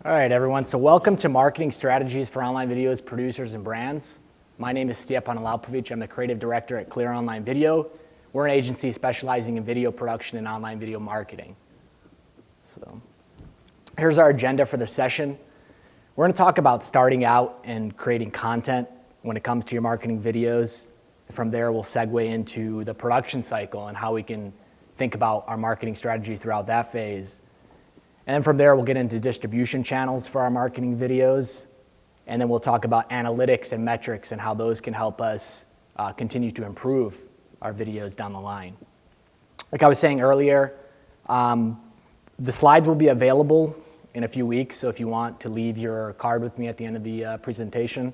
All right, everyone. So welcome to Marketing Strategies for Online Videos, Producers, and Brands. My name is Stjepan Alaupovic. I'm the creative director at Clear Online Video. We're an agency specializing in video production and online video marketing. So here's our agenda for the session. We're going to talk about starting out and creating content when it comes to your marketing videos. From there, we'll segue into the production cycle and how we can think about our marketing strategy throughout that phase. And then from there, we'll get into distribution channels for our marketing videos. And then we'll talk about analytics and metrics and how those can help us continue to improve our videos down the line. Like I was saying earlier, the slides will be available in a few weeks. So if you want to leave your card with me at the end of the presentation,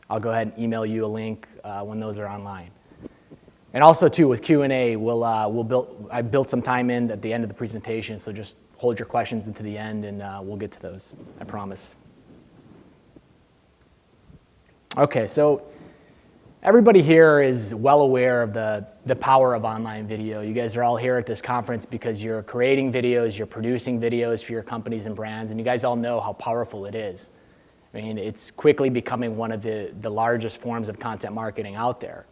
I'll go ahead and email you a link when those are online. And also too, with Q&A, I built some time in at the end of the presentation, so just hold your questions into the end and we'll get to those, I promise. Okay, so everybody here is well aware of the power of online video. You guys are all here at this conference because you're creating videos, you're producing videos for your companies and brands, and you guys all know how powerful it is. I mean, it's quickly becoming one of the largest forms of content marketing out there.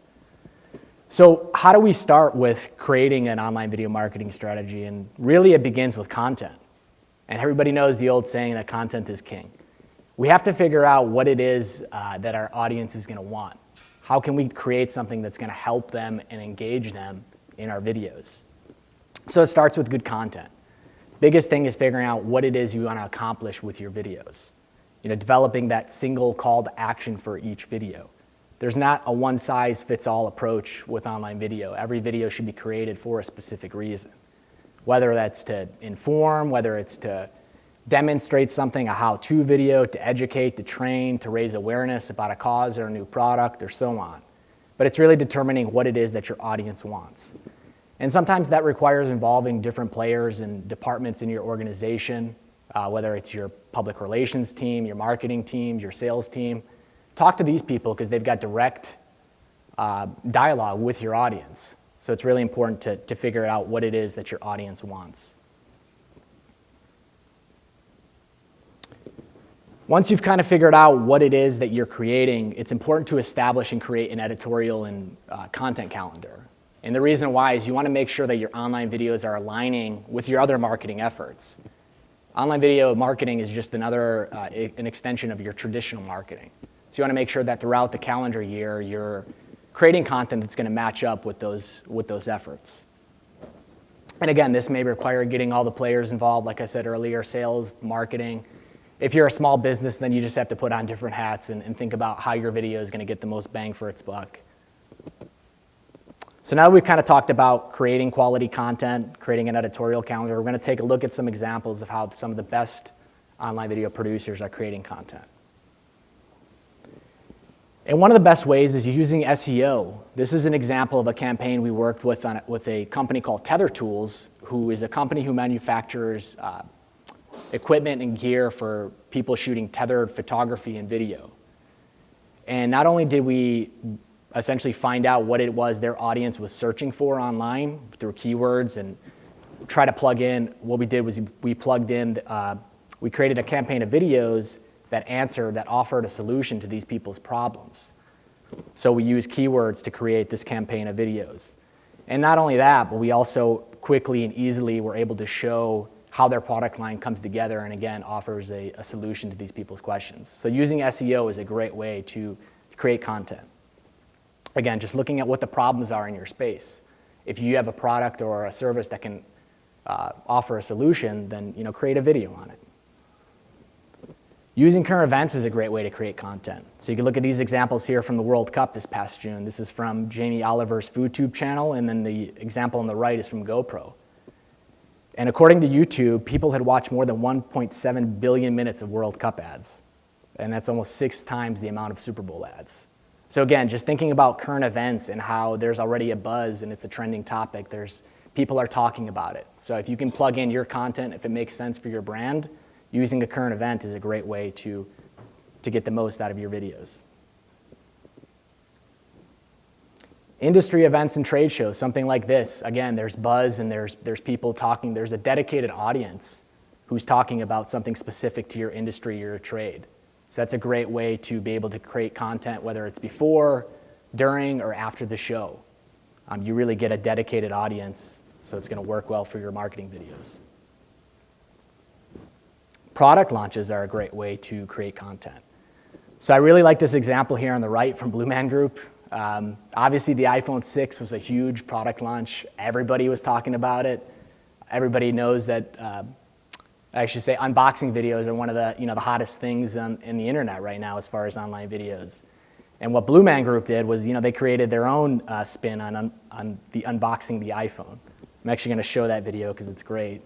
So how do we start with creating an online video marketing strategy? And really it begins with content. And everybody knows the old saying that content is king. We have to figure out what it is that our audience is going to want. How can we create something that's going to help them and engage them in our videos? So it starts with good content. Biggest thing is figuring out what it is you want to accomplish with your videos. Developing that single call to action for each video. There's not a one-size-fits-all approach with online video. Every video should be created for a specific reason. Whether that's to inform, whether it's to demonstrate something, a how-to video, to educate, to train, to raise awareness about a cause or a new product, or so on. But it's really determining what it is that your audience wants. And sometimes that requires involving different players and departments in your organization, whether it's your public relations team, your marketing team, your sales team. Talk to these people because they've got direct dialogue with your audience. So it's really important to figure out what it is that your audience wants. Once you've kind of figured out what it is that you're creating, it's important to establish and create an editorial and content calendar. And the reason why is you want to make sure that your online videos are aligning with your other marketing efforts. Online video marketing is just an extension of your traditional marketing. So you want to make sure that throughout the calendar year, you're creating content that's going to match up with those efforts. And again, this may require getting all the players involved, like I said earlier, sales, marketing. If you're a small business, then you just have to put on different hats and think about how your video is going to get the most bang for its buck. So now we've kind of talked about creating quality content, creating an editorial calendar. We're going to take a look at some examples of how some of the best online video producers are creating content. And one of the best ways is using SEO. This is an example of a campaign we worked with with a company called Tether Tools, who is a company who manufactures equipment and gear for people shooting tethered photography and video. And not only did we essentially find out what it was their audience was searching for online through keywords and try to plug in, what we did was we created a campaign of videos that offered a solution to these people's problems. So we used keywords to create this campaign of videos. And not only that, but we also quickly and easily were able to show how their product line comes together and again offers a solution to these people's questions. So using SEO is a great way to create content. Again, just looking at what the problems are in your space. If you have a product or a service that can offer a solution, then create a video on it. Using current events is a great way to create content. So you can look at these examples here from the World Cup this past June. This is from Jamie Oliver's FoodTube channel, and then the example on the right is from GoPro. And according to YouTube, people had watched more than 1.7 billion minutes of World Cup ads. And that's almost 6 times the amount of Super Bowl ads. So again, just thinking about current events and how there's already a buzz and it's a trending topic, people are talking about it. So if you can plug in your content, if it makes sense for your brand, using a current event is a great way to get the most out of your videos. Industry events and trade shows, something like this. Again, there's buzz and there's people talking. There's a dedicated audience who's talking about something specific to your industry or your trade. So that's a great way to be able to create content, whether it's before, during, or after the show. You really get a dedicated audience, so it's going to work well for your marketing videos. Product launches are a great way to create content. So I really like this example here on the right from Blue Man Group. Obviously, the iPhone 6 was a huge product launch. Everybody was talking about it. Everybody knows that, I should say, unboxing videos are one of the hottest things in the internet right now as far as online videos. And what Blue Man Group did was, they created their own spin on the unboxing the iPhone. I'm actually going to show that video because it's great.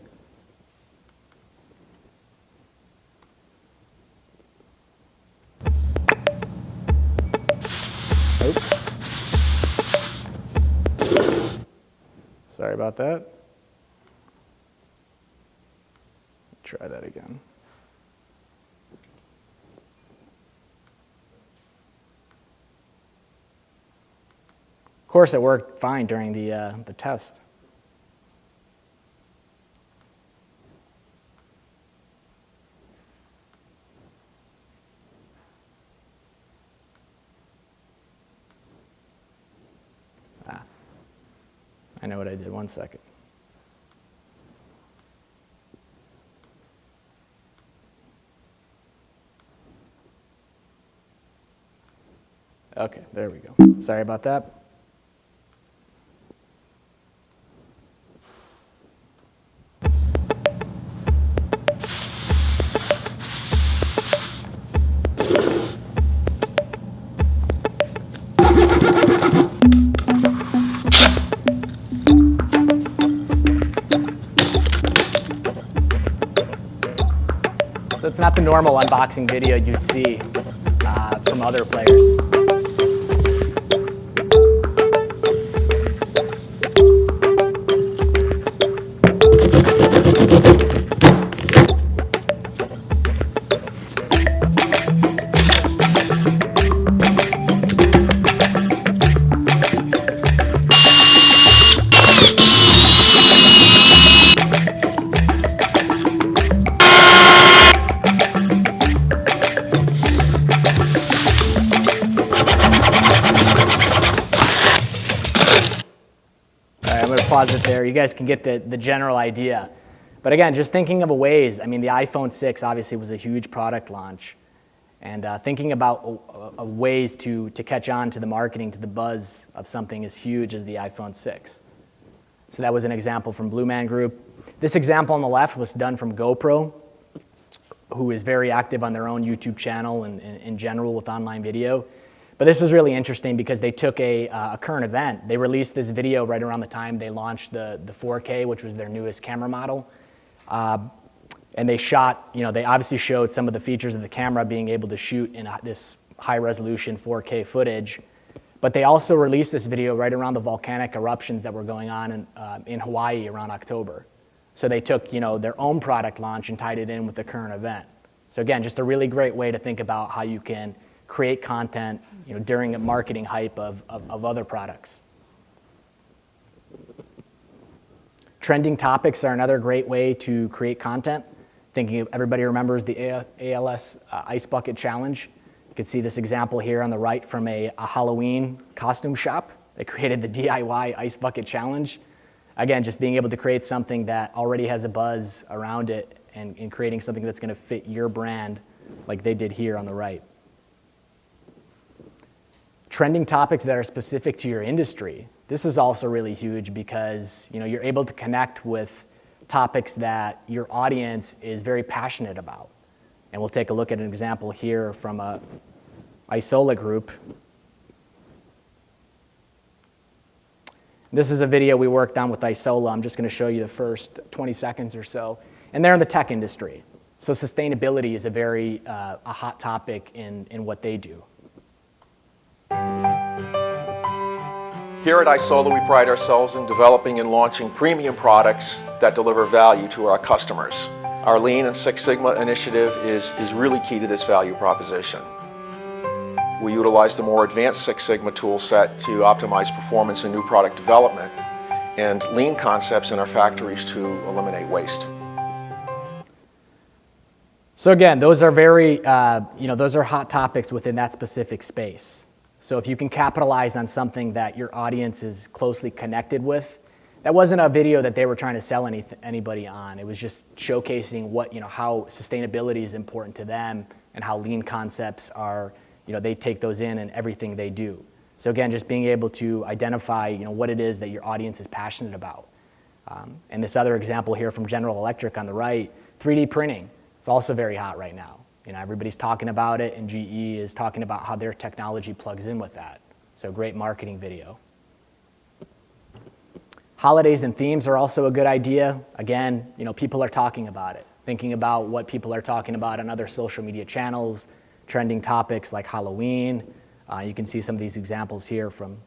Oops. Sorry about that. Try that again. Of course, it worked fine during the test. I know what I did. 1 second. Okay, there we go. Sorry about that. So it's not the normal unboxing video you'd see from other players. Pause it there. You guys can get the general idea. But again, just thinking of ways, the iPhone 6 obviously was a huge product launch. And thinking about ways to catch on to the marketing, to the buzz of something as huge as the iPhone 6. So that was an example from Blue Man Group. This example on the left was done from GoPro, who is very active on their own YouTube channel and in general with online video. But this was really interesting because they took a current event. They released this video right around the time they launched the 4K, which was their newest camera model. And they shot, they obviously showed some of the features of the camera being able to shoot in this high resolution 4K footage. But they also released this video right around the volcanic eruptions that were going on in Hawaii around October. So they took, their own product launch and tied it in with the current event. So again, just a really great way to think about how you can create content during a marketing hype of other products. Trending topics are another great way to create content. Thinking everybody remembers the ALS Ice Bucket Challenge. You can see this example here on the right from a Halloween costume shop. They created the DIY Ice Bucket Challenge. Again, just being able to create something that already has a buzz around it and creating something that's going to fit your brand like they did here on the right. Trending topics that are specific to your industry. This is also really huge because you're able to connect with topics that your audience is very passionate about. And we'll take a look at an example here from a Isola group. This is a video we worked on with Isola. I'm just going to show you the first 20 seconds or so. And they're in the tech industry. So sustainability is a hot topic in what they do. Here at Isola, we pride ourselves in developing and launching premium products that deliver value to our customers. Our Lean and Six Sigma initiative is really key to this value proposition. We utilize the more advanced Six Sigma tool set to optimize performance in new product development and Lean concepts in our factories to eliminate waste. So again, those are very, those are hot topics within that specific space. So if you can capitalize on something that your audience is closely connected with, that wasn't a video that they were trying to sell anybody on. It was just showcasing what, how sustainability is important to them and how lean concepts are, they take those in everything they do. So again, just being able to identify, what it is that your audience is passionate about. And this other example here from General Electric on the right, 3D printing. It's also very hot right now. Everybody's talking about it, and GE is talking about how their technology plugs in with that. So great marketing video. Holidays and themes are also a good idea. Again, people are talking about it, thinking about what people are talking about on other social media channels, trending topics like Halloween. You can see some of these examples here from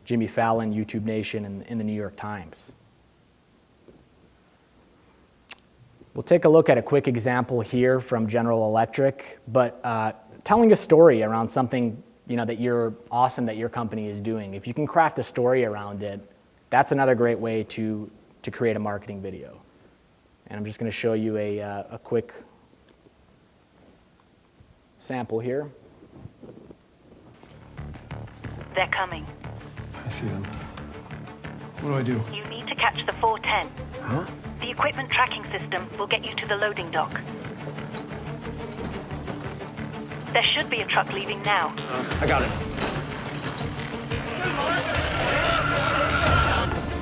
Jimmy Fallon, YouTube Nation, and in the New York Times. We'll take a look at a quick example here from General Electric, but telling a story around something that you're awesome that your company is doing. If you can craft a story around it, that's another great way to create a marketing video. And I'm just going to show you a quick sample here. They're coming. I see them. What do? You need to catch the 410. Huh? The equipment tracking system will get you to the loading dock. There should be a truck leaving now. I got it.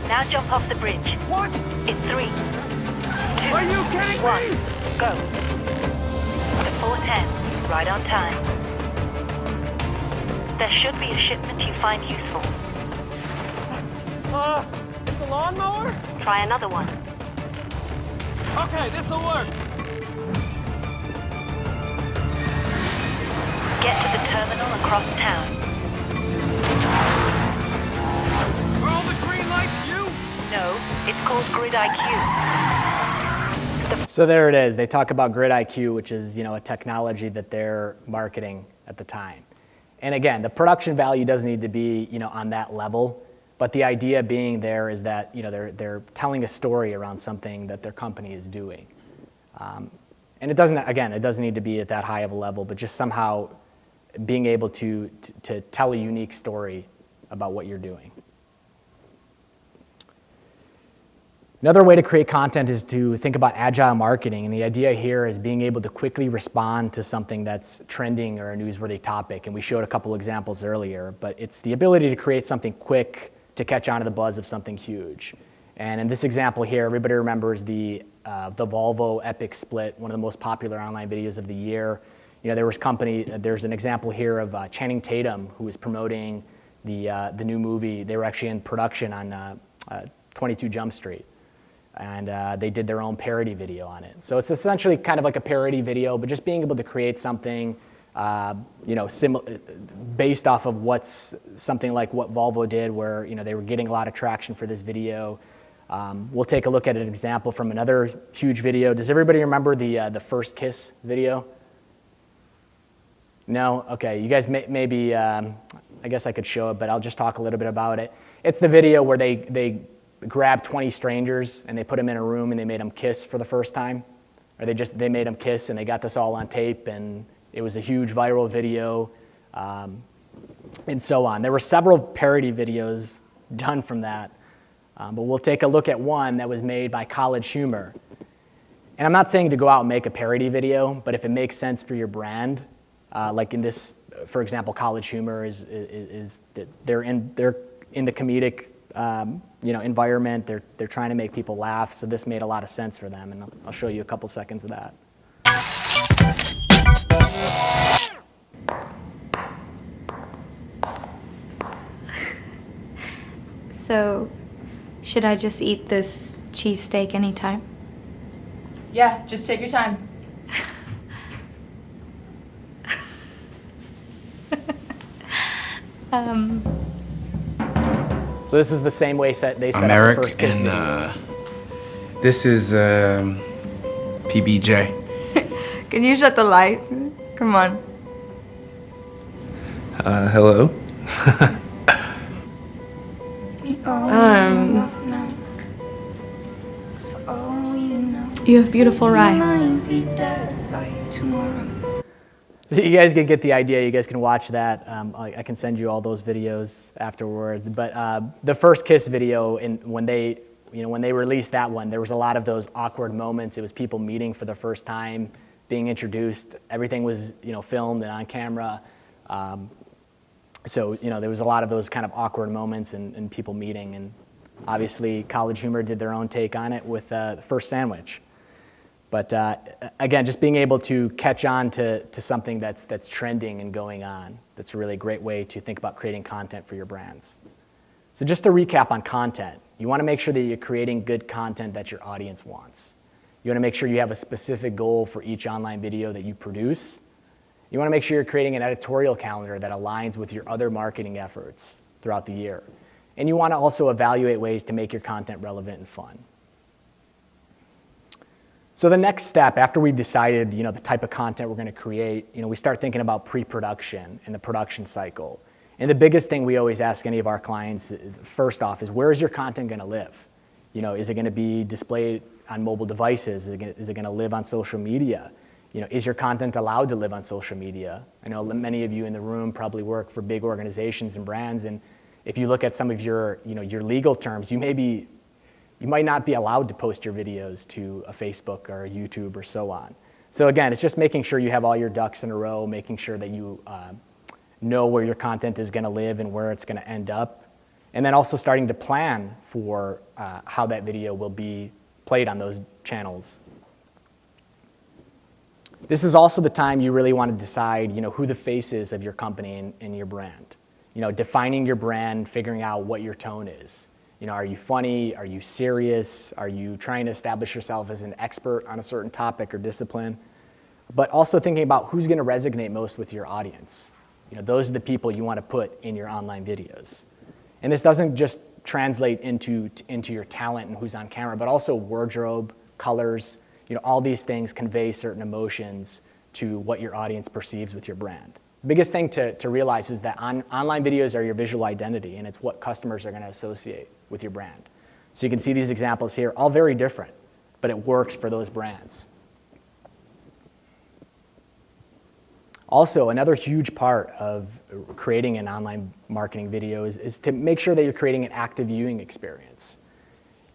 Now jump off the bridge. What? In 3, 2, Are you kidding 1, me? go. The 410, right on time. There should be a shipment you find useful. It's a lawnmower? Try another one. Okay, this'll work. Get to the terminal across town. Are all the green lights you? No, it's called Grid IQ. So there it is. They talk about Grid IQ, which is a technology that they're marketing at the time. And again, the production value doesn't need to be on that level, but the idea being there is that they're telling a story around something that their company is doing. And it doesn't need to be at that high of a level, but just somehow being able to tell a unique story about what you're doing. Another way to create content is to think about agile marketing, and the idea here is being able to quickly respond to something that's trending or a newsworthy topic, and we showed a couple examples earlier, but it's the ability to create something quick to catch on to the buzz of something huge. And in this example here, everybody remembers the Volvo Epic split, one of the most popular online videos of the year. There's an example here of Channing Tatum, who was promoting the new movie. They were actually in production on 22 Jump Street. And they did their own parody video on it. So it's essentially kind of like a parody video, but just being able to create something, based off of something like what Volvo did, where they were getting a lot of traction for this video. We'll take a look at an example from another huge video. Does everybody remember the First Kiss video? No? Okay, you guys maybe, I guess I could show it, but I'll just talk a little bit about it. It's the video where they grabbed 20 strangers and they put them in a room and they made them kiss for the first time. Or they made them kiss and they got this all on tape, and it was a huge viral video, and so on. There were several parody videos done from that, but we'll take a look at one that was made by College Humor. And I'm not saying to go out and make a parody video, but if it makes sense for your brand, like in this, for example, College Humor is they're in the comedic environment. They're trying to make people laugh, so this made a lot of sense for them, and I'll show you a couple seconds of that. So, should I just eat this cheesesteak anytime? Yeah, just take your time. So this was the same way they set I'm up Eric, the First Kiss and video. this is PBJ. Can you shut the light? Come on. Hello. You have beautiful rye. tomorrow. So you guys can get the idea. You guys can watch that. I can send you all those videos afterwards. But the first kiss video, when they released that one, there was a lot of those awkward moments. It was people meeting for the first time, being introduced. Everything was filmed and on camera. So there was a lot of those kind of awkward moments and people meeting. And obviously, College Humor did their own take on it with the first sandwich. But again, just being able to catch on to something that's trending and going on, that's a really great way to think about creating content for your brands. So just to recap on content, you want to make sure that you're creating good content that your audience wants. You want to make sure you have a specific goal for each online video that you produce. You want to make sure you're creating an editorial calendar that aligns with your other marketing efforts throughout the year. And you want to also evaluate ways to make your content relevant and fun. So the next step, after we've decided the type of content we're going to create, we start thinking about pre-production and the production cycle. And the biggest thing we always ask any of our clients is, first off, is where is your content going to live? Is it going to be displayed on mobile devices? Is it going to live on social media? Is your content allowed to live on social media? I know many of you in the room probably work for big organizations and brands, and if you look at some of your legal terms, you might not be allowed to post your videos to a Facebook or a YouTube or so on. So again, it's just making sure you have all your ducks in a row, making sure that you know where your content is going to live and where it's going to end up, and then also starting to plan for how that video will be played on those channels. This is also the time you really want to decide who the face is of your company and your brand. Defining your brand, figuring out what your tone is. Are you funny? Are you serious? Are you trying to establish yourself as an expert on a certain topic or discipline? But also thinking about who's going to resonate most with your audience. Those are the people you want to put in your online videos. And this doesn't just translate into your talent and who's on camera, but also wardrobe, colors. All these things convey certain emotions to what your audience perceives with your brand. The biggest thing to realize is that online videos are your visual identity, and it's what customers are going to associate with your brand. So you can see these examples here, all very different, but it works for those brands. Also, another huge part of creating an online marketing video is to make sure that you're creating an active viewing experience.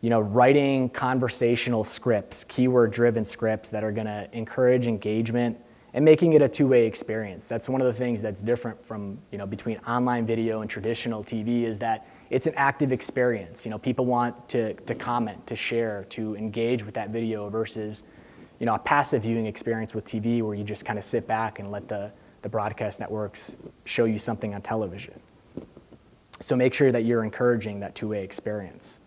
Writing conversational scripts, keyword-driven scripts that are going to encourage engagement and making it a two-way experience. That's one of the things that's different from, between online video and traditional TV is that it's an active experience. People want to comment, to share, to engage with that video versus, a passive viewing experience with TV where you just kind of sit back and let the broadcast networks show you something on television. So make sure that you're encouraging that two-way experience.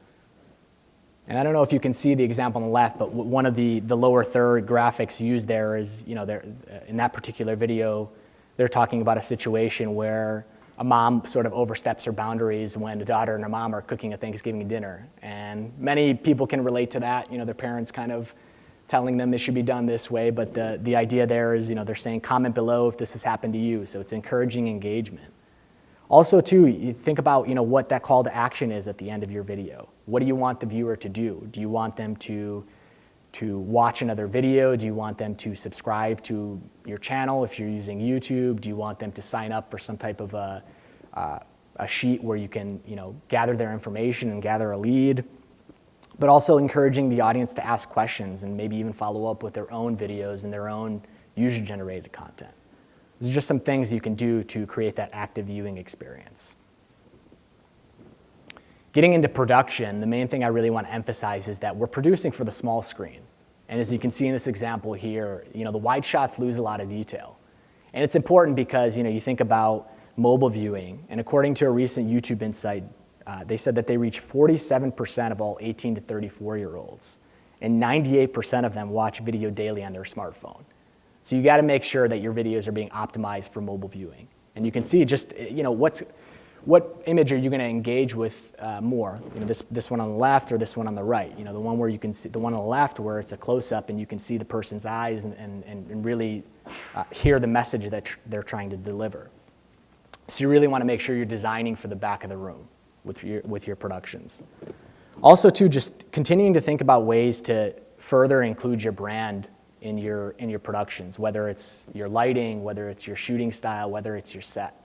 And I don't know if you can see the example on the left, but one of the lower third graphics used there is, in that particular video, they're talking about a situation where a mom sort of oversteps her boundaries when a daughter and her mom are cooking a Thanksgiving dinner. And many people can relate to that, their parents kind of telling them this should be done this way, but the idea there is, they're saying comment below if this has happened to you, so it's encouraging engagement. Also, too, you think about what that call to action is at the end of your video. What do you want the viewer to do? Do you want them to watch another video? Do you want them to subscribe to your channel if you're using YouTube? Do you want them to sign up for some type of a sheet where you can gather their information and gather a lead? But also encouraging the audience to ask questions and maybe even follow up with their own videos and their own user-generated content. These are just some things you can do to create that active viewing experience. Getting into production, the main thing I really want to emphasize is that we're producing for the small screen. And as you can see in this example here, the wide shots lose a lot of detail. And it's important because you think about mobile viewing, and according to a recent YouTube Insight, they said that they reach 47% of all 18 to 34-year-olds, and 98% of them watch video daily on their smartphone. So you got to make sure that your videos are being optimized for mobile viewing. And you can see just, what image are you going to engage with more? This one on the left or this one on the right? The one where you can see, the one on the left where it's a close-up and you can see the person's eyes and really hear the message that they're trying to deliver. So you really want to make sure you're designing for the back of the room with your productions. Also, too, just continuing to think about ways to further include your brand in your productions, whether it's your lighting, whether it's your shooting style, whether it's your set.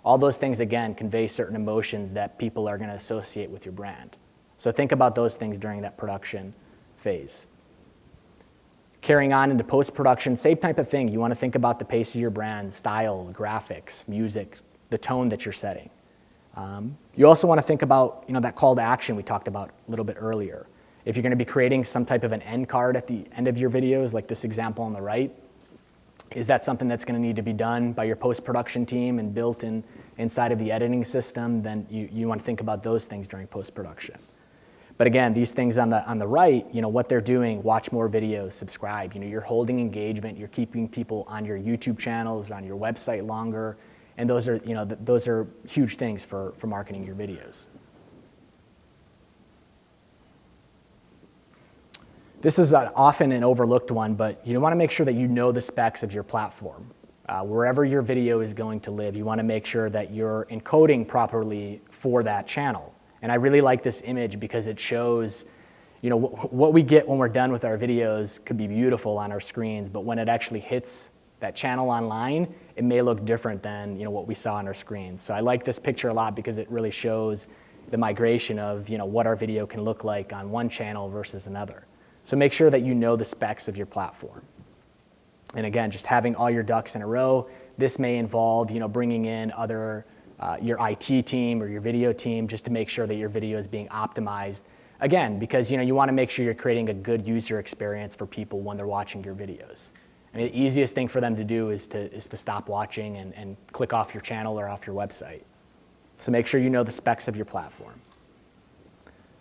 All those things, again, convey certain emotions that people are going to associate with your brand. So think about those things during that production phase. Carrying on into post-production, same type of thing. You want to think about the pace of your brand, style, graphics, music, the tone that you're setting. You also want to think about that call to action we talked about a little bit earlier. If you're going to be creating some type of an end card at the end of your videos, like this example on the right, is that something that's going to need to be done by your post-production team and built inside of the editing system? Then you want to think about those things during post-production. But again, these things on the right, what they're doing, watch more videos, subscribe. You're holding engagement, you're keeping people on your YouTube channels, on your website longer, and those are huge things for marketing your videos. This is often an overlooked one, but you want to make sure that you know the specs of your platform. Wherever your video is going to live, you want to make sure that you're encoding properly for that channel. And I really like this image because it shows, what we get when we're done with our videos could be beautiful on our screens, but when it actually hits that channel online, it may look different than what we saw on our screens. So I like this picture a lot because it really shows the migration of what our video can look like on one channel versus another. So make sure that you know the specs of your platform. And again, just having all your ducks in a row. This may involve bringing in other your IT team or your video team just to make sure that your video is being optimized. Again, because you want to make sure you're creating a good user experience for people when they're watching your videos. I mean, the easiest thing for them to do is to stop watching and click off your channel or off your website. So make sure you know the specs of your platform.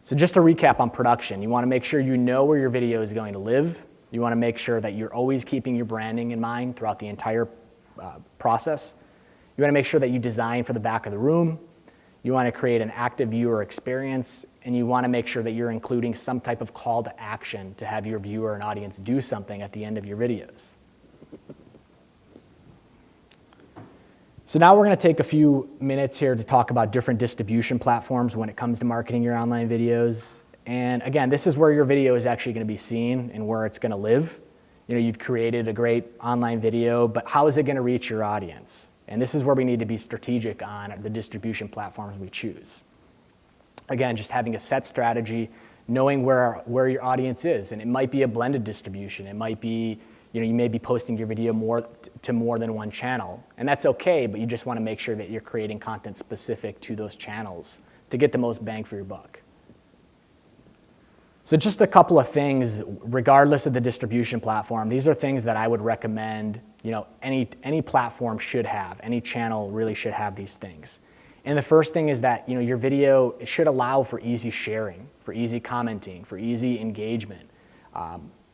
So just to recap on production, you want to make sure you know where your video is going to live. You want to make sure that you're always keeping your branding in mind throughout the entire process. You want to make sure that you design for the back of the room. You want to create an active viewer experience, and you want to make sure that you're including some type of call to action to have your viewer and audience do something at the end of your videos. So now we're going to take a few minutes here to talk about different distribution platforms when it comes to marketing your online videos. And again, this is where your video is actually going to be seen and where it's going to live. You've created a great online video, but how is it going to reach your audience? And this is where we need to be strategic on the distribution platforms we choose. Again, just having a set strategy, knowing where your audience is. And it might be a blended distribution. It might be, you may be posting your video to more than one channel. And that's okay, but you just want to make sure that you're creating content specific to those channels to get the most bang for your buck. So just a couple of things, regardless of the distribution platform, these are things that I would recommend any platform should have. Any channel really should have these things. And the first thing is that your video should allow for easy sharing, for easy commenting, for easy engagement.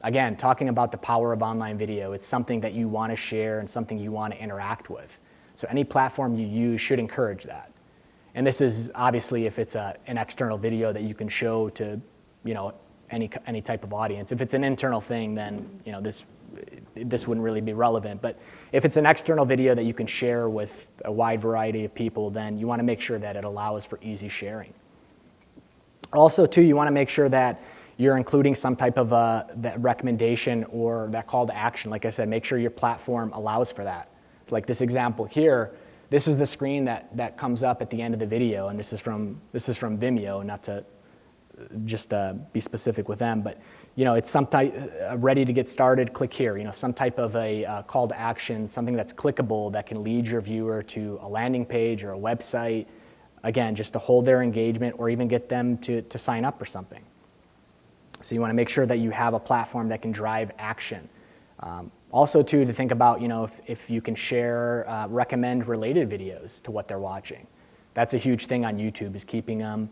Again, talking about the power of online video, it's something that you want to share and something you want to interact with. So any platform you use should encourage that. And this is obviously if it's an external video that you can show to any type of audience. If it's an internal thing, then this wouldn't really be relevant. But if it's an external video that you can share with a wide variety of people, then you want to make sure that it allows for easy sharing. Also, too, you want to make sure that you're including some type of that recommendation or that call to action. Like I said, make sure your platform allows for that. Like this example here, this is the screen that comes up at the end of the video, and this is from Vimeo, not to just be specific with them, but it's some type ready to get started. Click here. Some type of a call to action, something that's clickable that can lead your viewer to a landing page or a website. Again, just to hold their engagement or even get them to sign up for something. So you want to make sure that you have a platform that can drive action. Also, too, to think about if you can share, recommend related videos to what they're watching. That's a huge thing on YouTube, is keeping them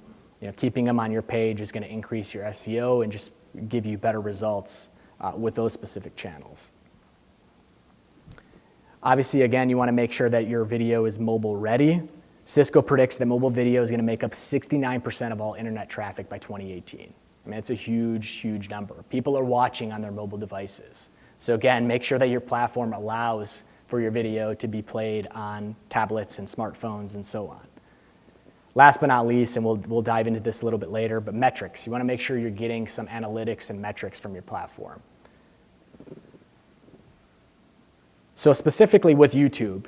on your page is going to increase your SEO and just give you better results with those specific channels. Obviously, again, you want to make sure that your video is mobile ready. Cisco predicts that mobile video is going to make up 69% of all internet traffic by 2018. I mean, it's a huge, huge number. People are watching on their mobile devices. So again, make sure that your platform allows for your video to be played on tablets and smartphones and so on. Last but not least, and we'll dive into this a little bit later, but metrics. You want to make sure you're getting some analytics and metrics from your platform. So specifically with YouTube,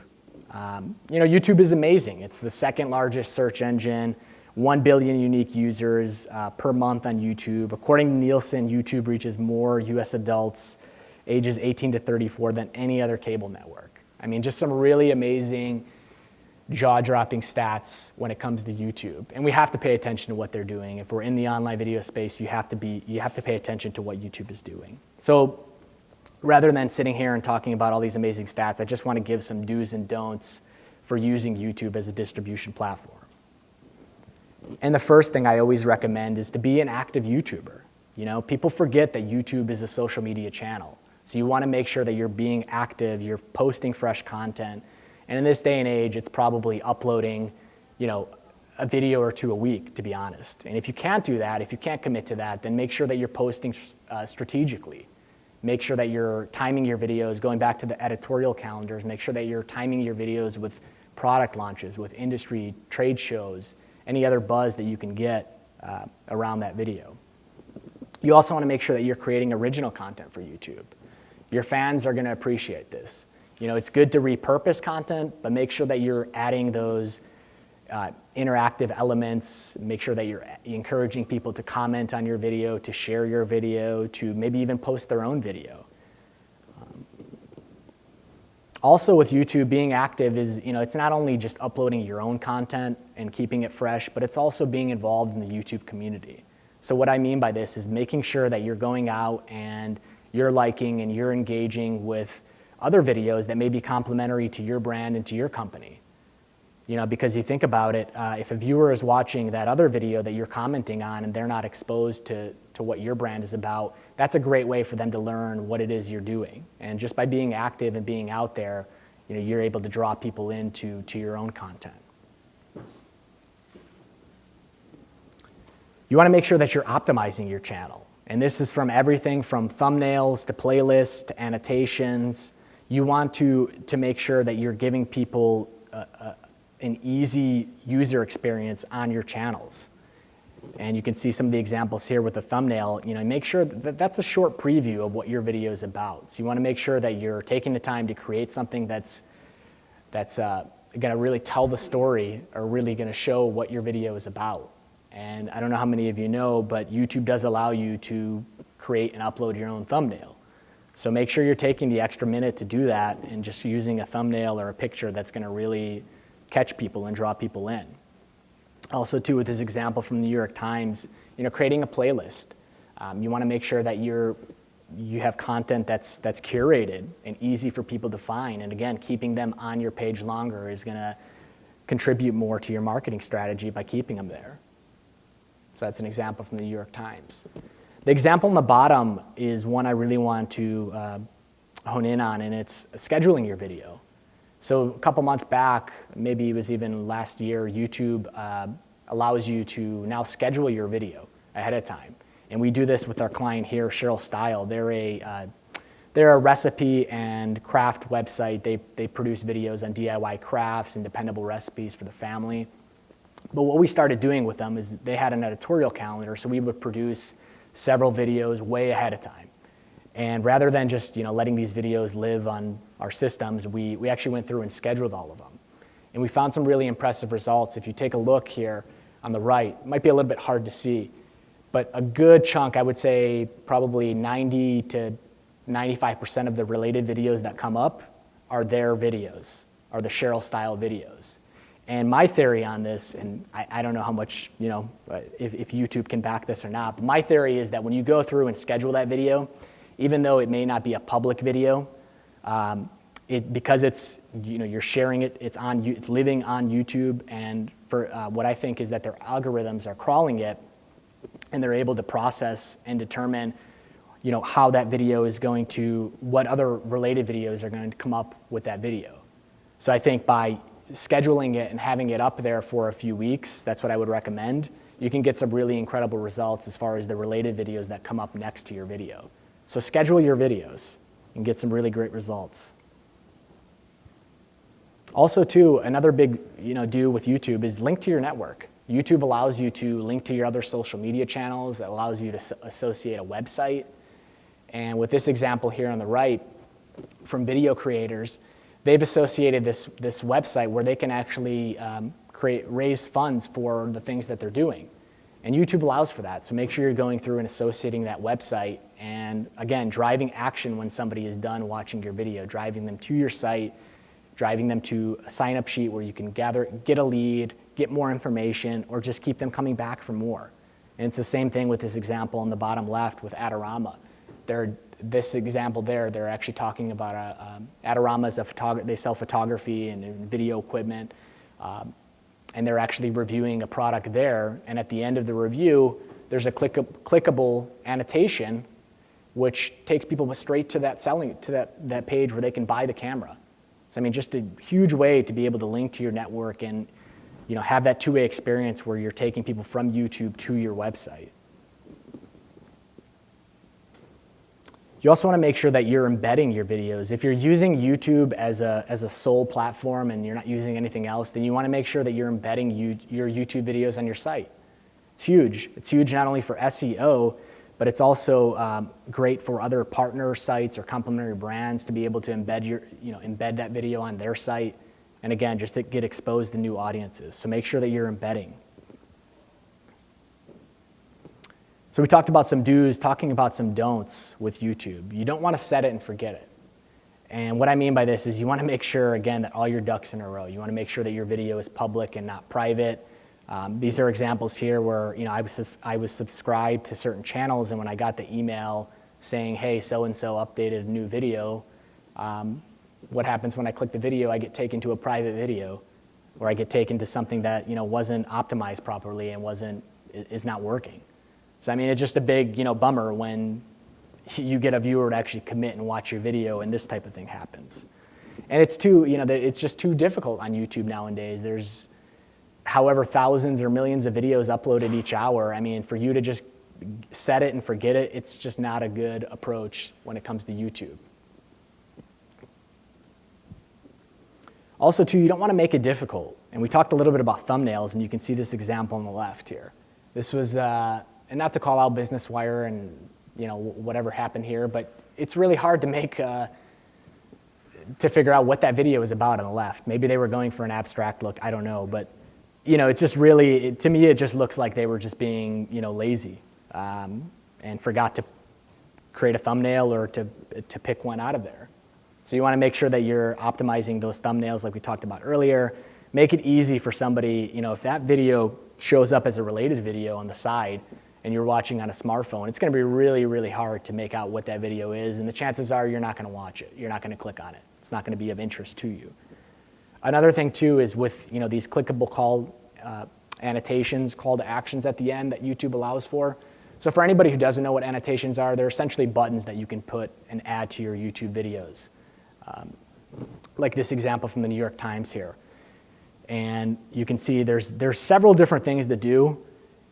YouTube is amazing. It's the second largest search engine, 1 billion unique users per month on YouTube. According to Nielsen, YouTube reaches more US adults ages 18 to 34 than any other cable network. I mean, just some really amazing, jaw-dropping stats when it comes to YouTube. And we have to pay attention to what they're doing. If we're in the online video space, you have to pay attention to what YouTube is doing. So rather than sitting here and talking about all these amazing stats, I just want to give some do's and don'ts for using YouTube as a distribution platform. And the first thing I always recommend is to be an active YouTuber. People forget that YouTube is a social media channel. So you want to make sure that you're being active, you're posting fresh content. And in this day and age, it's probably uploading, a video or two a week, to be honest. And if you can't do that, if you can't commit to that, then make sure that you're posting strategically. Make sure that you're timing your videos, going back to the editorial calendars, make sure that you're timing your videos with product launches, with industry trade shows, any other buzz that you can get around that video. You also want to make sure that you're creating original content for YouTube. Your fans are going to appreciate this. It's good to repurpose content, but make sure that you're adding those interactive elements. Make sure that you're encouraging people to comment on your video, to share your video, to maybe even post their own video. Also with YouTube, being active is, it's not only just uploading your own content and keeping it fresh, but it's also being involved in the YouTube community. So what I mean by this is making sure that you're going out and you're liking and you're engaging with other videos that may be complementary to your brand and to your company. Because you think about it, if a viewer is watching that other video that you're commenting on and they're not exposed to what your brand is about, that's a great way for them to learn what it is you're doing. And just by being active and being out there, you're able to draw people into your own content. You want to make sure that you're optimizing your channel. And this is from everything from thumbnails to playlists to annotations. You want to make sure that you're giving people an easy user experience on your channels. And you can see some of the examples here with the thumbnail. Make sure that that's a short preview of what your video is about. So you want to make sure that you're taking the time to create something that's going to really tell the story or really going to show what your video is about. And I don't know how many of you know, but YouTube does allow you to create and upload your own thumbnail. So make sure you're taking the extra minute to do that and just using a thumbnail or a picture that's going to really catch people and draw people in. Also, too, with this example from the New York Times, creating a playlist. You want to make sure that you have content that's curated and easy for people to find. And again, keeping them on your page longer is going to contribute more to your marketing strategy by keeping them there. So that's an example from the New York Times. The example on the bottom is one I really want to hone in on, and it's scheduling your video. So a couple months back, maybe it was even last year, YouTube allows you to now schedule your video ahead of time. And we do this with our client here, Cheryl Style. They're a recipe and craft website. They produce videos on DIY crafts and dependable recipes for the family. But what we started doing with them is they had an editorial calendar, so we would produce several videos way ahead of time. And rather than just letting these videos live on our systems, we actually went through and scheduled all of them. And we found some really impressive results. If you take a look here on the right, it might be a little bit hard to see, but a good chunk, I would say probably 90 to 95% of the related videos that come up are their videos, are the Cheryl Style videos. And my theory on this, and I don't know how much, if YouTube can back this or not, but my theory is that when you go through and schedule that video, even though it may not be a public video, because it's, you're sharing it, it's living on YouTube, and for what I think is that their algorithms are crawling it, and they're able to process and determine, how that video is going to, what other related videos are going to come up with that video. So I think by scheduling it and having it up there for a few weeks, that's what I would recommend. You can get some really incredible results as far as the related videos that come up next to your video. So schedule your videos and get some really great results. Also, too, another big do with YouTube is link to your network. YouTube allows you to link to your other social media channels. It allows you to associate a website. And with this example here on the right, from video creators, they've associated this website where they can actually raise funds for the things that they're doing. And YouTube allows for that. So make sure you're going through and associating that website and, again, driving action when somebody is done watching your video, driving them to your site, driving them to a sign-up sheet where you can get a lead, get more information, or just keep them coming back for more. And it's the same thing with this example on the bottom left with Adorama. This example there, they're actually talking about Adorama is a photographer. They sell photography and video equipment. And they're actually reviewing a product there. And at the end of the review, there's a clickable annotation, which takes people straight to that page where they can buy the camera. So I mean, just a huge way to be able to link to your network and have that two-way experience where you're taking people from YouTube to your website. You also want to make sure that you're embedding your videos. If you're using YouTube as a sole platform and you're not using anything else, then you want to make sure that you're embedding your YouTube videos on your site. It's huge. It's huge not only for SEO, but it's also great for other partner sites or complementary brands to be able to embed that video on their site. And again, just to get exposed to new audiences. So make sure that you're embedding. So we talked about some do's, talking about some don'ts with YouTube. You don't want to set it and forget it. And what I mean by this is you want to make sure, again, that all your ducks in a row. You want to make sure that your video is public and not private. These are examples here where I was subscribed to certain channels, and when I got the email saying, hey, so-and-so updated a new video, what happens when I click the video? I get taken to a private video, or I get taken to something that wasn't optimized properly and is not working. So I mean, it's just a big bummer when you get a viewer to actually commit and watch your video, and this type of thing happens. And it's it's just too difficult on YouTube nowadays. There's however thousands or millions of videos uploaded each hour. I mean, for you to just set it and forget it, it's just not a good approach when it comes to YouTube. Also, too, you don't want to make it difficult. And we talked a little bit about thumbnails, and you can see this example on the left here. This was, and not to call out Business Wire and whatever happened here, but it's really hard to make, to figure out what that video is about on the left. Maybe they were going for an abstract look, I don't know, but it's just really, to me, it just looks like they were just being, lazy and forgot to create a thumbnail or to pick one out of there. So you want to make sure that you're optimizing those thumbnails like we talked about earlier. Make it easy for somebody, if that video shows up as a related video on the side and you're watching on a smartphone, it's going to be really, really hard to make out what that video is, and the chances are you're not going to watch it. You're not going to click on it. It's not going to be of interest to you. Another thing too is with these clickable annotations, call to actions at the end that YouTube allows for. So for anybody who doesn't know what annotations are, they're essentially buttons that you can put and add to your YouTube videos. Like this example from the New York Times here. And you can see there's several different things to do,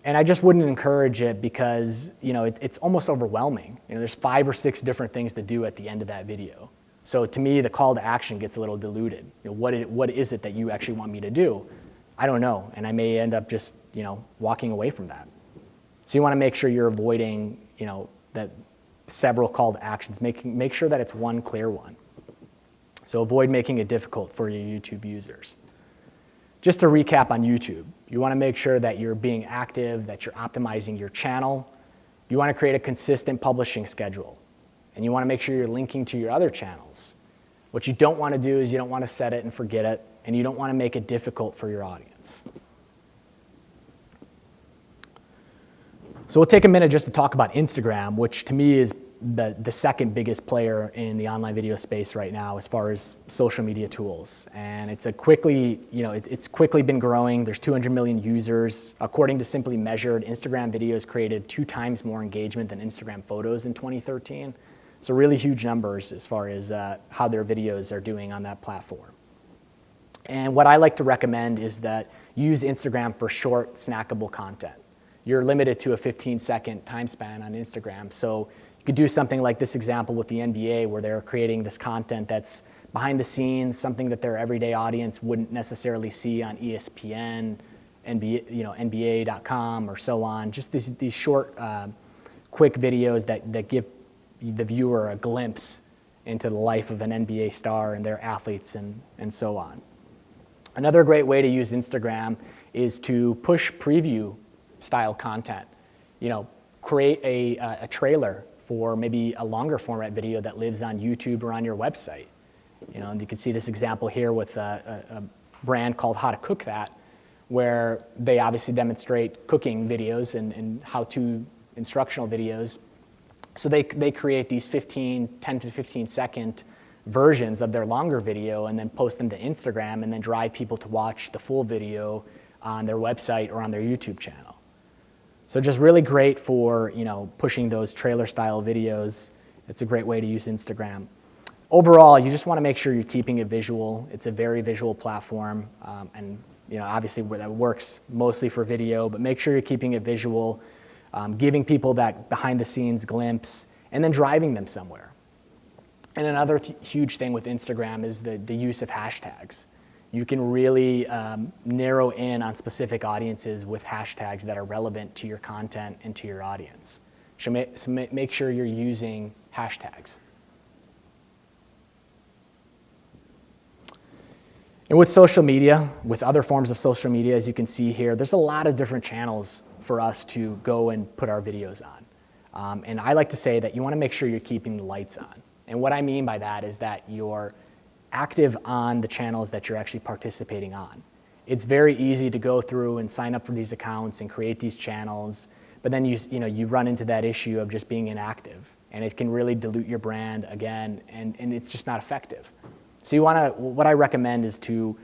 and I just wouldn't encourage it because it's almost overwhelming. There's 5 or 6 different things to do at the end of that video. So to me, the call to action gets a little diluted. What is it that you actually want me to do? I don't know, and I may end up just walking away from that. So you want to make sure you're avoiding that several call to actions. Make sure that it's one clear one. So avoid making it difficult for your YouTube users. Just to recap on YouTube, you want to make sure that you're being active, that you're optimizing your channel. You want to create a consistent publishing schedule. And you want to make sure you're linking to your other channels. What you don't want to do is you don't want to set it and forget it, and you don't want to make it difficult for your audience. So we'll take a minute just to talk about Instagram, which to me is the second biggest player in the online video space right now as far as social media tools. And it's it's quickly been growing. There's 200 million users. According to Simply Measured, Instagram videos created 2 times more engagement than Instagram photos in 2013. So really huge numbers as far as how their videos are doing on that platform. And what I like to recommend is that you use Instagram for short, snackable content. You're limited to a 15-second time span on Instagram. So you could do something like this example with the NBA where they're creating this content that's behind the scenes, something that their everyday audience wouldn't necessarily see on ESPN, NBA.com, or so on. Just these short, quick videos that give the viewer a glimpse into the life of an NBA star and their athletes and so on. Another great way to use Instagram is to push preview style content. Create a trailer for maybe a longer format video that lives on YouTube or on your website. And you can see this example here with a brand called How to Cook That, where they obviously demonstrate cooking videos and how-to instructional videos. So they create these 10 to 15 second versions of their longer video and then post them to Instagram and then drive people to watch the full video on their website or on their YouTube channel. So just really great for pushing those trailer style videos. It's a great way to use Instagram. Overall, you just want to make sure you're keeping it visual. It's a very visual platform, and obviously that works mostly for video, but make sure you're keeping it visual, giving people that behind the scenes glimpse, and then driving them somewhere. And another huge thing with Instagram is the use of hashtags. You can really narrow in on specific audiences with hashtags that are relevant to your content and to your audience. So make sure you're using hashtags. And with social media, with other forms of social media, as you can see here, there's a lot of different channels for us to go and put our videos on. And I like to say that you want to make sure you're keeping the lights on. And what I mean by that is that you're active on the channels that you're actually participating on. It's very easy to go through and sign up for these accounts and create these channels, but then you run into that issue of just being inactive, and it can really dilute your brand again, and it's just not effective. So what I recommend is to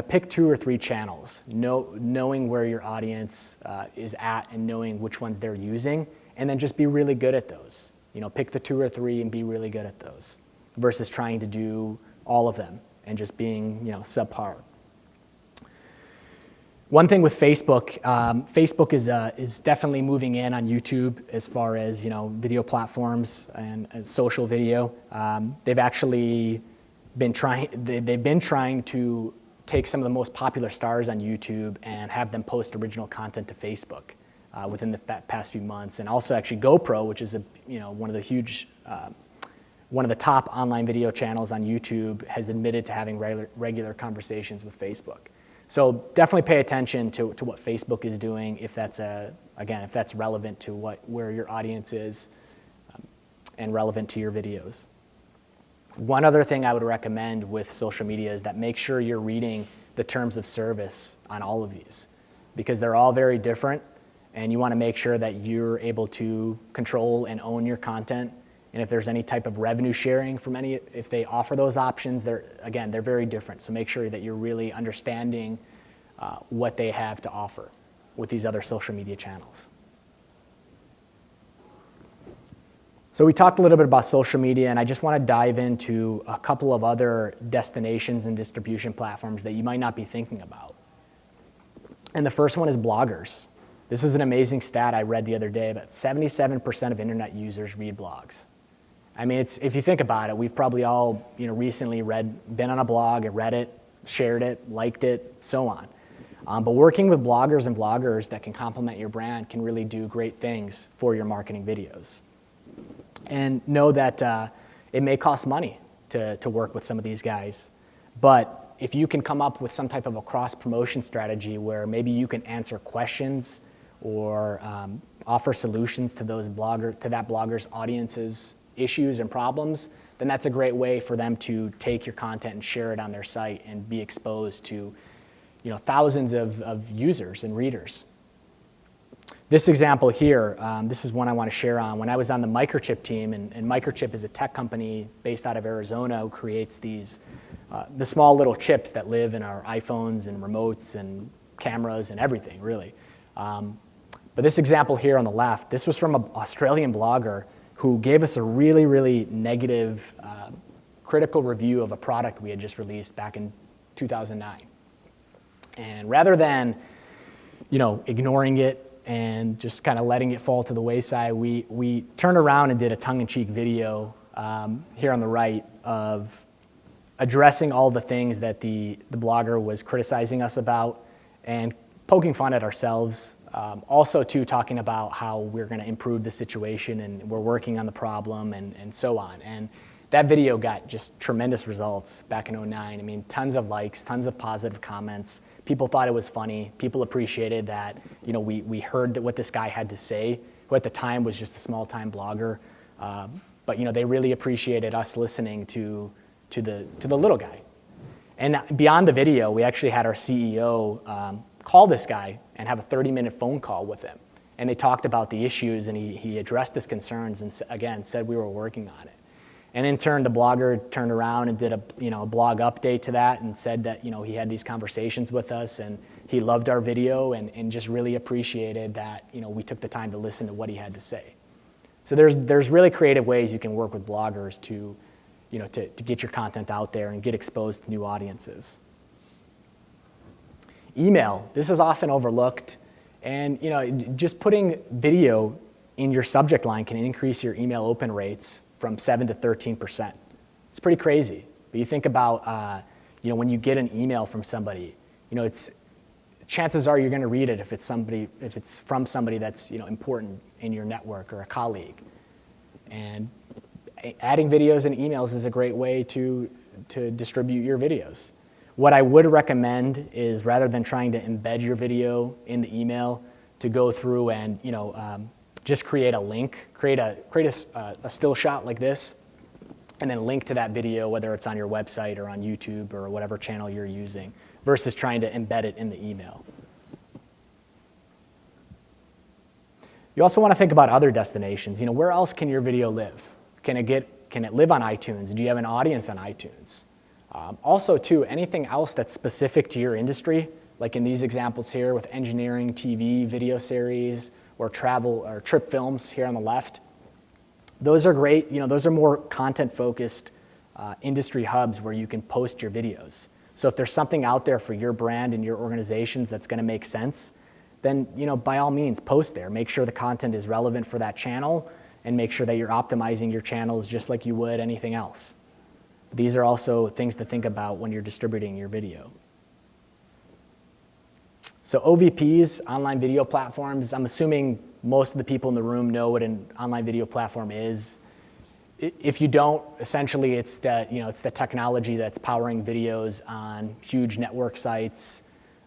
pick 2 or 3 channels, knowing where your audience is at and knowing which ones they're using, and then just be really good at those. Pick the 2 or 3 and be really good at those, versus trying to do all of them and just being subpar. One thing with Facebook, Facebook is definitely moving in on YouTube as far as video platforms and social video. They've actually been trying to take some of the most popular stars on YouTube and have them post original content to Facebook within the past few months, and also actually GoPro, which is one of the top online video channels on YouTube, has admitted to having regular conversations with Facebook. So definitely pay attention to what Facebook is doing if that's relevant to where your audience is and relevant to your videos. One other thing I would recommend with social media is that make sure you're reading the terms of service on all of these, because they're all very different, and you want to make sure that you're able to control and own your content. And if there's any type of revenue sharing from if they offer those options, they're very different. So make sure that you're really understanding what they have to offer with these other social media channels. So we talked a little bit about social media, and I just want to dive into a couple of other destinations and distribution platforms that you might not be thinking about. And the first one is bloggers. This is an amazing stat I read the other day, but 77% of internet users read blogs. I mean, if you think about it, we've probably all recently been on a blog and read it, shared it, liked it, so on. But working with bloggers and vloggers that can complement your brand can really do great things for your marketing videos. And know that it may cost money to work with some of these guys, but if you can come up with some type of a cross-promotion strategy where maybe you can answer questions or offer solutions to that blogger's audience's issues and problems, then that's a great way for them to take your content and share it on their site and be exposed to thousands of users and readers. This example here, this is one I want to share on. When I was on the Microchip team, and Microchip is a tech company based out of Arizona who creates the small little chips that live in our iPhones and remotes and cameras and everything, really. But this example here on the left, this was from an Australian blogger who gave us a really, really negative, critical review of a product we had just released back in 2009. And rather than, ignoring it and just kind of letting it fall to the wayside, we turned around and did a tongue-in-cheek video here on the right of addressing all the things that the blogger was criticizing us about and poking fun at ourselves. Also, too, talking about how we're going to improve the situation and we're working on the problem and so on. And that video got just tremendous results back in '09. I mean, tons of likes, tons of positive comments. People thought it was funny. People appreciated that, we heard that what this guy had to say, who at the time was just a small-time blogger. But they really appreciated us listening to the little guy. And beyond the video, we actually had our CEO call this guy and have a 30-minute phone call with him. And they talked about the issues, and he addressed his concerns and, again, said we were working on it. And in turn, the blogger turned around and did a blog update to that and said that he had these conversations with us and he loved our video and just really appreciated that we took the time to listen to what he had to say. So there's really creative ways you can work with bloggers to get your content out there and get exposed to new audiences. Email, this is often overlooked, and just putting video in your subject line can increase your email open rates from 7 to 13%. It's pretty crazy. But you think about when you get an email from somebody, chances are you're going to read it if it's from somebody that's important in your network or a colleague. And adding videos and emails is a great way to distribute your videos. What I would recommend is, rather than trying to embed your video in the email, to go through and just create a link, create a still shot like this, and then link to that video, whether it's on your website or on YouTube or whatever channel you're using, versus trying to embed it in the email. You also want to think about other destinations. Where else can your video live? Can it live on iTunes? Do you have an audience on iTunes? Also, too, anything else that's specific to your industry, like in these examples here with engineering, TV, video series, or travel or trip films here on the left. Those are great. Those are more content-focused industry hubs where you can post your videos. So if there's something out there for your brand and your organizations that's going to make sense, then by all means post there. Make sure the content is relevant for that channel, and make sure that you're optimizing your channels just like you would anything else. These are also things to think about when you're distributing your video. So OVPs, online video platforms, I'm assuming most of the people in the room know what an online video platform is. If you don't, essentially it's the technology that's powering videos on huge network sites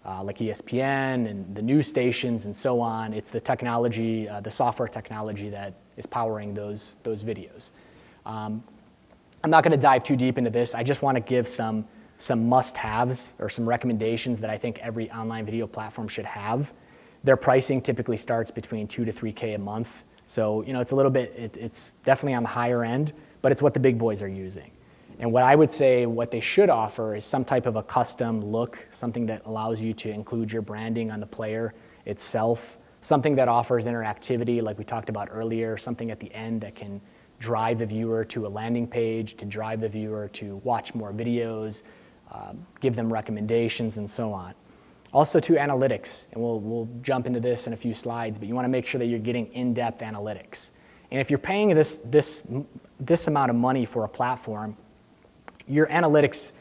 like ESPN and the news stations and so on. It's the technology, the software technology that is powering those videos. I'm not going to dive too deep into this. I just want to give some must-haves or some recommendations that I think every online video platform should have. Their pricing typically starts between $2 to $3K a month. So it's a little bit, it's definitely on the higher end, but it's what the big boys are using. And what I would say what they should offer is some type of a custom look, something that allows you to include your branding on the player itself, something that offers interactivity like we talked about earlier, something at the end that can drive the viewer to a landing page, to drive the viewer to watch more videos, give them recommendations, and so on. Also to analytics, and we'll jump into this in a few slides, but you want to make sure that you're getting in-depth analytics. And if you're paying this amount of money for a platform, your analytics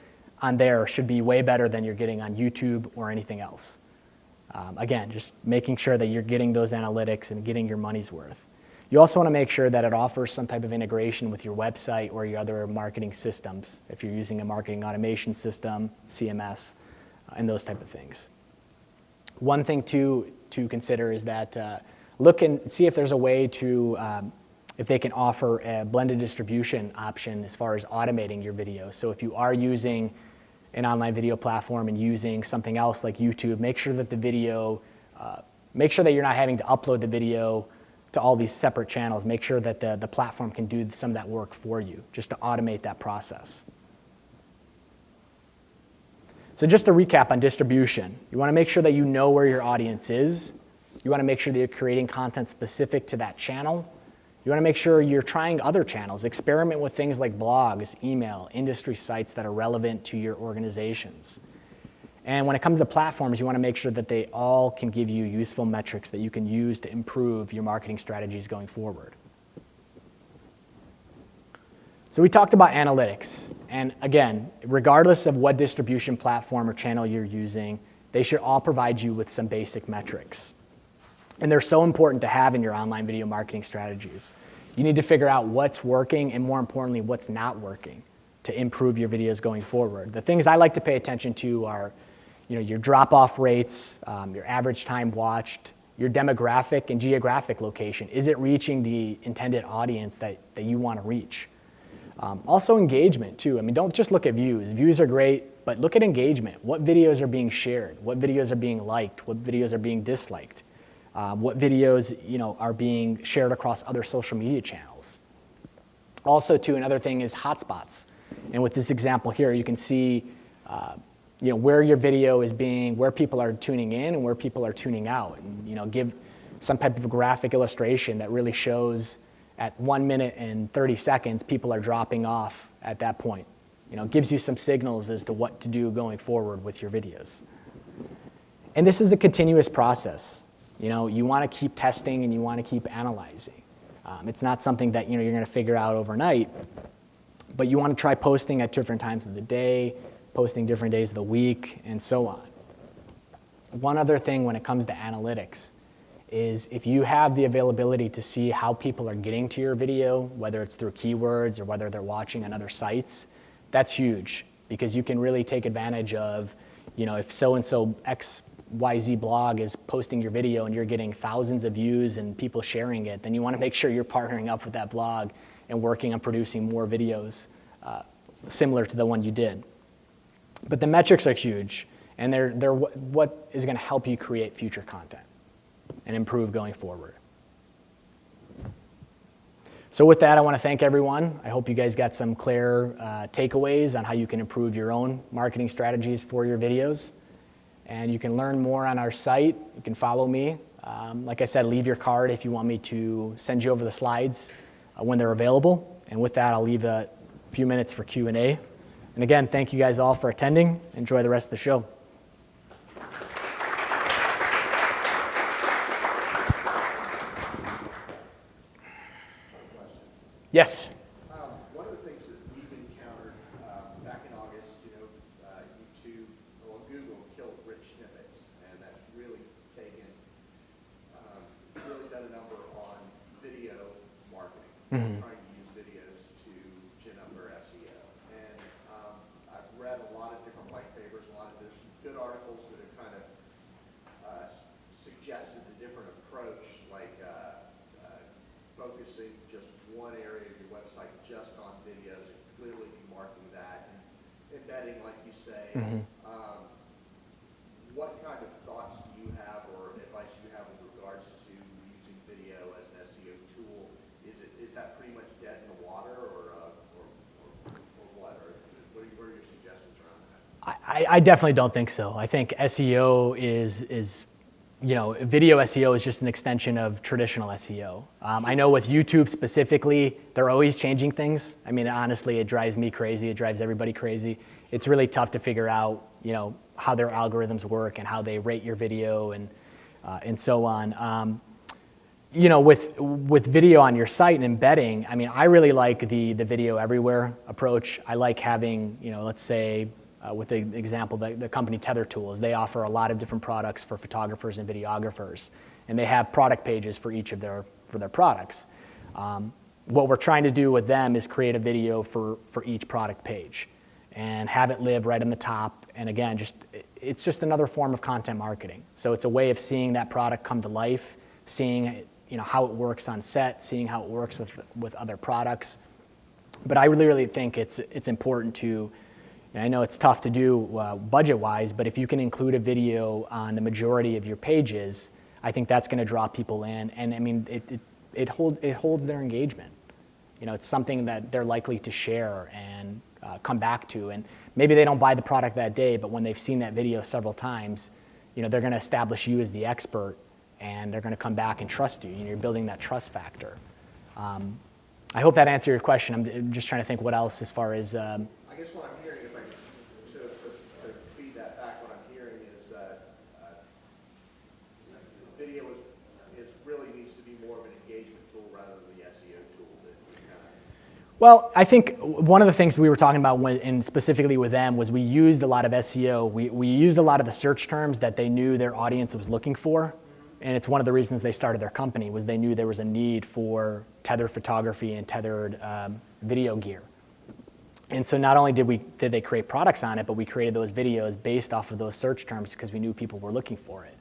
on there should be way better than you're getting on YouTube or anything else. Again, just making sure that you're getting those analytics and getting your money's worth. You also want to make sure that it offers some type of integration with your website or your other marketing systems, if you're using a marketing automation system, CMS, and those type of things. One thing to consider is that look and see if there's a way to, if they can offer a blended distribution option as far as automating your video. So if you are using an online video platform and using something else like YouTube, make sure that the video, make sure that you're not having to upload the video to all these separate channels. Make sure that the platform can do some of that work for you, just to automate that process. So just to recap on distribution, you want to make sure that you know where your audience is. You want to make sure that you're creating content specific to that channel. You want to make sure you're trying other channels. Experiment with things like blogs, email, industry sites that are relevant to your organizations. And when it comes to platforms, you want to make sure that they all can give you useful metrics that you can use to improve your marketing strategies going forward. So we talked about analytics. And again, regardless of what distribution platform or channel you're using, they should all provide you with some basic metrics. And they're so important to have in your online video marketing strategies. You need to figure out what's working and, more importantly, what's not working to improve your videos going forward. The things I like to pay attention to are, your drop-off rates, your average time watched, your demographic and geographic location. Is it reaching the intended audience that you want to reach? Also engagement too. I mean, don't just look at views. Views are great, but look at engagement. What videos are being shared? What videos are being liked? What videos are being disliked? What videos are being shared across other social media channels? Also too, another thing is hotspots. And with this example here, you can see where your video is being, where people are tuning in and where people are tuning out. And give some type of a graphic illustration that really shows at 1 minute and 30 seconds, people are dropping off at that point. Gives you some signals as to what to do going forward with your videos. And this is a continuous process. You want to keep testing and you want to keep analyzing. It's not something that you're going to figure out overnight, but you want to try posting at different times of the day, posting different days of the week, and so on. One other thing when it comes to analytics is if you have the availability to see how people are getting to your video, whether it's through keywords or whether they're watching on other sites, that's huge because you can really take advantage of, if so-and-so XYZ blog is posting your video and you're getting thousands of views and people sharing it, then you want to make sure you're partnering up with that blog and working on producing more videos similar to the one you did. But the metrics are huge, and they're what is going to help you create future content and improve going forward. So with that, I want to thank everyone. I hope you guys got some clear takeaways on how you can improve your own marketing strategies for your videos. And you can learn more on our site. You can follow me. Like I said, leave your card if you want me to send you over the slides when they're available. And with that, I'll leave a few minutes for Q&A. And again, thank you guys all for attending. Enjoy the rest of the show. Yes? One of the things that we've encountered back in August, YouTube, Google killed rich snippets, and that's really done a number on video marketing, trying to use videos to gin up their SEO. And I've read a lot of different white papers, there's some good articles that have kind of suggested a different approach, like focusing just one area of your website just on videos and clearly be marking that and embedding, like you say. What kind of thoughts do you have or advice do you have with regards to using video as an SEO tool? Is that pretty much dead in the water or what? Or what are your suggestions around that? I definitely don't think so. I think SEO is video SEO is just an extension of traditional SEO. I know with YouTube specifically, they're always changing things. I mean, honestly, it drives me crazy. It drives everybody crazy. It's really tough to figure out, how their algorithms work and how they rate your video and so on. With video on your site and embedding, I mean, I really like the video everywhere approach. I like having, let's say, with the example, the company Tether Tools, they offer a lot of different products for photographers and videographers, and they have product pages for each of their products. What we're trying to do with them is create a video for each product page and have it live right on the top. And again, it's just another form of content marketing. So it's a way of seeing that product come to life, seeing how it works on set, seeing how it works with other products. But I really think it's important to, and I know it's tough to do budget-wise, but if you can include a video on the majority of your pages, I think that's going to draw people in. And I mean, it holds their engagement. It's something that they're likely to share and come back to. And maybe they don't buy the product that day, but when they've seen that video several times, they're going to establish you as the expert, and they're going to come back and trust you. You're building that trust factor. I hope that answered your question. I'm just trying to think what else as far as. I guess what I'm hearing, to feed that back, what I'm hearing is that video really needs to be more of an engagement tool rather than the SEO tool that we kind of. Well, I think one of the things we were talking about, and specifically with them, was we used a lot of SEO. We used a lot of the search terms that they knew their audience was looking for. And it's one of the reasons they started their company, was they knew there was a need for tethered photography and tethered video gear. And so not only did they create products on it, but we created those videos based off of those search terms because we knew people were looking for it.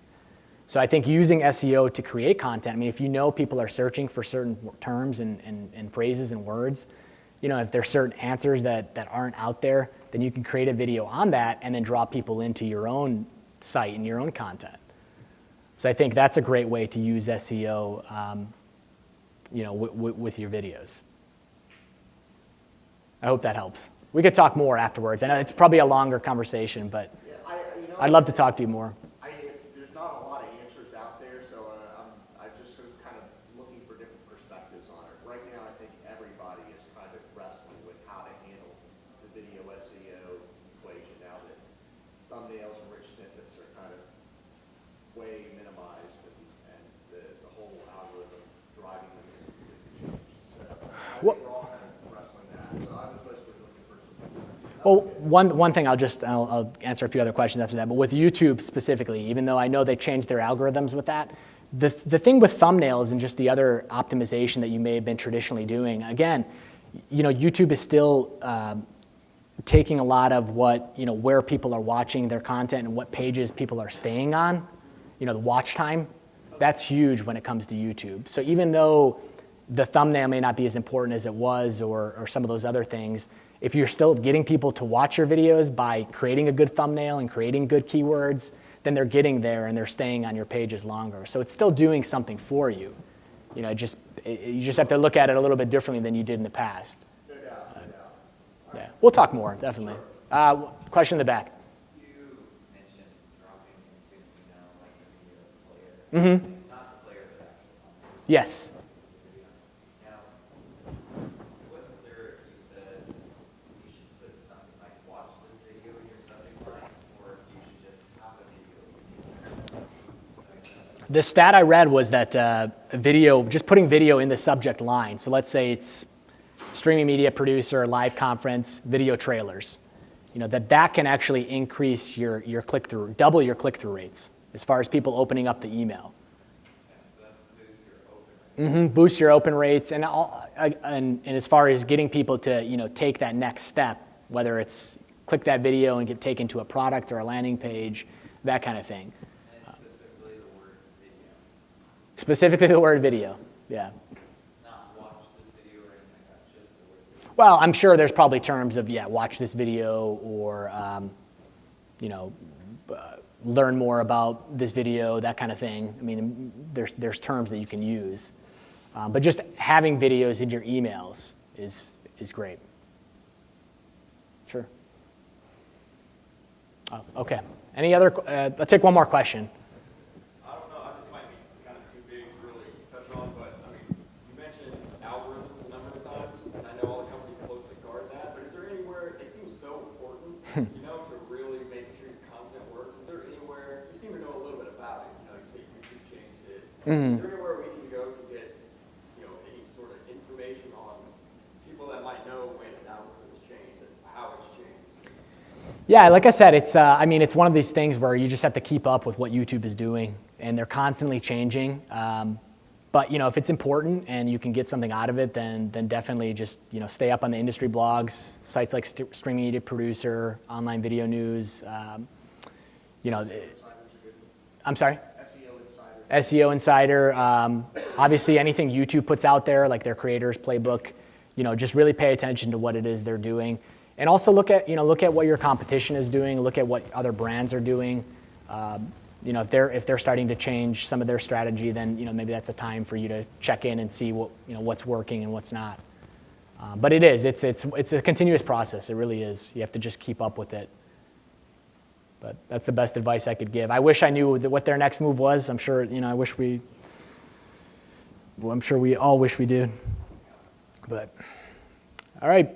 So I think using SEO to create content, I mean, if you know people are searching for certain terms and phrases and words, you know, if there's certain answers that aren't out there, then you can create a video on that and then draw people into your own site and your own content. So I think that's a great way to use SEO, you know, with your videos. I hope that helps. We could talk more afterwards. I know it's probably a longer conversation, but I'd love to talk to you more. There's not a lot of answers out there, so I'm just kind of looking for different perspectives on it. Right now, I think everybody is kind of wrestling with how to handle the video SEO equation now that thumbnails and rich snippets are kind of way minimized, and the whole algorithm driving them is changed. So I think we're all kind of wrestling that. So I was mostly looking for some. Well, one thing I'll answer a few other questions after that, but with YouTube specifically, even though I know they changed their algorithms with that, the thing with thumbnails and just the other optimization that you may have been traditionally doing, again, you know, YouTube is still taking a lot of what, you know, where people are watching their content and what pages people are staying on, you know, the watch time, that's huge when it comes to YouTube. So even though the thumbnail may not be as important as it was or some of those other things, if you're still getting people to watch your videos by creating a good thumbnail and creating good keywords, then they're getting there and they're staying on your pages longer. So it's still doing something for you. You know, you just have to look at it a little bit differently than you did in the past. Yeah, we'll talk more, definitely. Question in the back. You mentioned dropping into, like a video player. Mm-hmm. Not the player, but actual. Yes. Now, wasn't there, you said you should put something like watch this video in your subject line, or you should just have a video? The stat I read was that just putting video in the subject line. So let's say it's streaming media producer, live conference, video trailers. You know, that can actually increase your click-through, double your click-through rates as far as people opening up the email. So that boosts your open rate. Boost your open rates, and as far as getting people to, you know, take that next step, whether it's click that video and get taken to a product or a landing page, that kind of thing. And specifically the word video. Specifically the word video, yeah. Not watch this video or anything like that, just the word video. Well, I'm sure there's probably terms of, yeah, watch this video or, you know, learn more about this video, that kind of thing. I mean, there's terms that you can use. But just having videos in your emails is great. Sure. Oh, okay. Any other, let's take one more question. I don't know, this might be kind of too big to really touch on, but I mean, you mentioned algorithms a number of times, and I know all the companies closely guard that, but is there anywhere, they seem so important, you know, to really make sure your content works. Is there anywhere, you seem to know a little bit about it, you know, you say YouTube changed it. Is there anywhere we can go to get, you know, any sort of information on people that might know when an algorithm has changed and how it's changed? Yeah, like I said, I mean, it's one of these things where you just have to keep up with what YouTube is doing, and they're constantly changing. But you know, if it's important and you can get something out of it, then definitely just, you know, stay up on the industry blogs, sites like Streaming Media Producer, Online Video News. You know, I'm sorry. SEO Insider. Obviously, anything YouTube puts out there, like their creators playbook. You know, just really pay attention to what it is they're doing. And also look at what your competition is doing, look at what other brands are doing. You know, if they're starting to change some of their strategy, then, you know, maybe that's a time for you to check in and see what's working and what's not. But it's a continuous process. It really is. You have to just keep up with it. But that's the best advice I could give. I wish I knew what their next move was. I'm sure, you know, I'm sure we all wish we did. But all right.